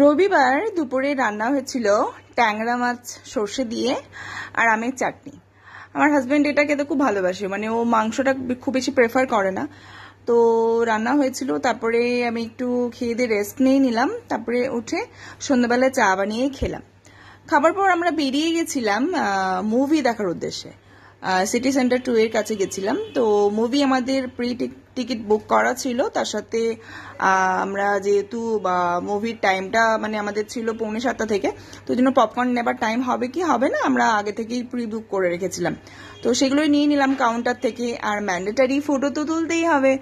রবিবার দুপুরে রান্না হয়েছিল ট্যাংরা মাছ সর্ষে দিয়ে আর আমের চাটনি। আমার হাজবেন্ড এটা খেতে খুব ভালোবাসে, মানে ও মাংসটা খুব বেশি প্রেফার করে না। তো রান্না হয়েছিল, তারপরে আমি একটু খেয়ে দিয়ে রেস্ট নিয়ে নিলাম, তারপরে উঠে সন্ধ্যাবেলা চা বানিয়ে খেলাম। খাবার পর আমরা বেরিয়ে গেছিলাম মুভি দেখার উদ্দেশ্যে। সিটি সেন্টার 2 এর কাছে গেছিলাম। তো মুভি আমাদের প্রি টিকিট বুক করা ছিল, তার সাথে আমরা যেহেতু মুভির টাইমটা মানে আমাদের ছিল 6:45 থেকে, তো ওই জন্য পপকর্ন নেবার টাইম হবে কি হবে না আমরা আগে থেকেই প্রি বুক করে রেখেছিলাম। তো সেগুলোই নিয়ে নিলাম কাউন্টার থেকে। আর ম্যান্ডেটারি ফটো তো তুলতেই হবে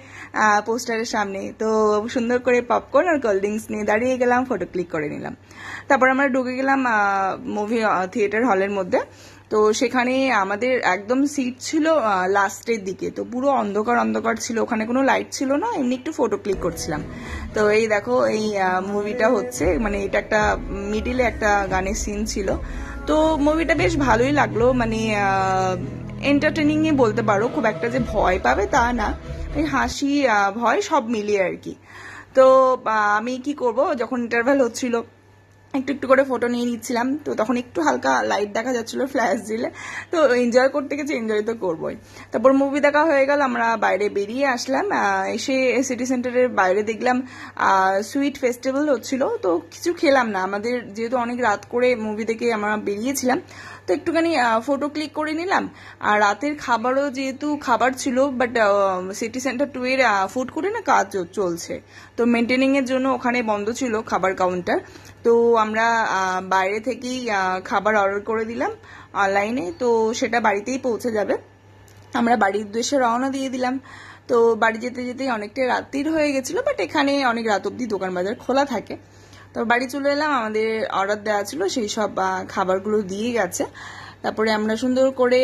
পোস্টারের সামনে, তো সুন্দর করে পপকর্ন আর কোল্ড ড্রিঙ্কস নিয়ে দাঁড়িয়ে গেলাম, ফটো ক্লিক করে নিলাম। তারপর আমরা ঢুকে গেলাম মুভি থিয়েটার হলের মধ্যে। তো সেখানে আমাদের একদম সিট ছিল লাস্টের দিকে, তো পুরো অন্ধকার অন্ধকার ছিল, ওখানে কোনো লাইট ছিল না, এমনি একটু ফটো ক্লিক করছিলাম। তো এই দেখো এই মুভিটা হচ্ছে, মানে এটা একটা মিডিলে একটা গানের সিন ছিল। তো মুভিটা বেশ ভালোই লাগলো, মানে এন্টারটেনিংই বলতে পারো, খুব একটা যে ভয় পাবে তা না, হাসি ভয় সব মিলিয়ে আর কি। তো আমি কি করব, যখন ইন্টারভ্যাল হচ্ছিল একটু একটু করে ফটো নিয়ে নিচ্ছিলাম। তো তখন একটু হালকা লাইট দেখা যাচ্ছিল ফ্ল্যাশ দিলে, তো এনজয় করতে গেছি, এনজয় তো করবোই। তারপর মুভি দেখা হয়ে গেল, আমরা বাইরে বেরিয়ে আসলাম। এসে সিটি সেন্টারের বাইরে দেখলাম সুইট ফেস্টিভ্যাল হচ্ছিল, তো কিছু খেলাম না, আমাদের যেহেতু অনেক রাত করে মুভি দেখে আমরা বেরিয়েছিলাম, তো একটুখানি ফটো ক্লিক করে নিলাম। আর রাতের খাবারও যেহেতু খাবার ছিল, বাট সিটি সেন্টার 2 এর ফুড কোর্টে না কাজ চলছে, তো মেনটেনিং এর জন্য ওখানে বন্ধ ছিল খাবার কাউন্টার। তো আমরা বাইরে থেকেই খাবার অর্ডার করে দিলাম অনলাইনে, তো সেটা বাড়িতেই পৌঁছে যাবে। আমরা বাড়ির উদ্দেশ্যে রওনা দিয়ে দিলাম। তো বাড়ি যেতে যেতেই অনেকটা রাত্রির হয়ে গেছিল, বাট এখানে অনেক রাত অব্দি দোকান বাজার খোলা থাকে। তো বাড়ি চলে এলাম, আমাদের অর্ডার দেওয়া ছিল সেই সব খাবারগুলো দিয়ে গেছে। তারপরে আমরা সুন্দর করে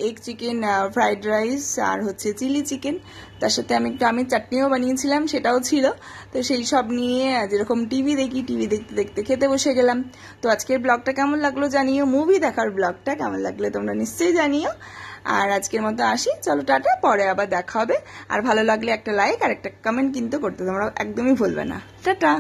এগ চিকেন, ফ্রাইড রাইস আর হচ্ছে চিলি চিকেন, তার সাথে আমি একটু আমের চাটনিও বানিয়েছিলাম, সেটাও ছিল। তো সেই সব নিয়ে যেরকম টিভি দেখি, টিভি দেখতে দেখতে খেতে বসে গেলাম। তো আজকের ব্লগটা কেমন লাগলো জানিও, মুভি দেখার ব্লগটা কেমন লাগলো তোমরা নিশ্চয়ই জানিও। আর আজকের মতো আসি, চলো টাটা, পরে আবার দেখা হবে। আর ভালো লাগলে একটা লাইক আর একটা কমেন্ট কিন্তু করতে তোমরা একদমই ভুলবে না। টাটা।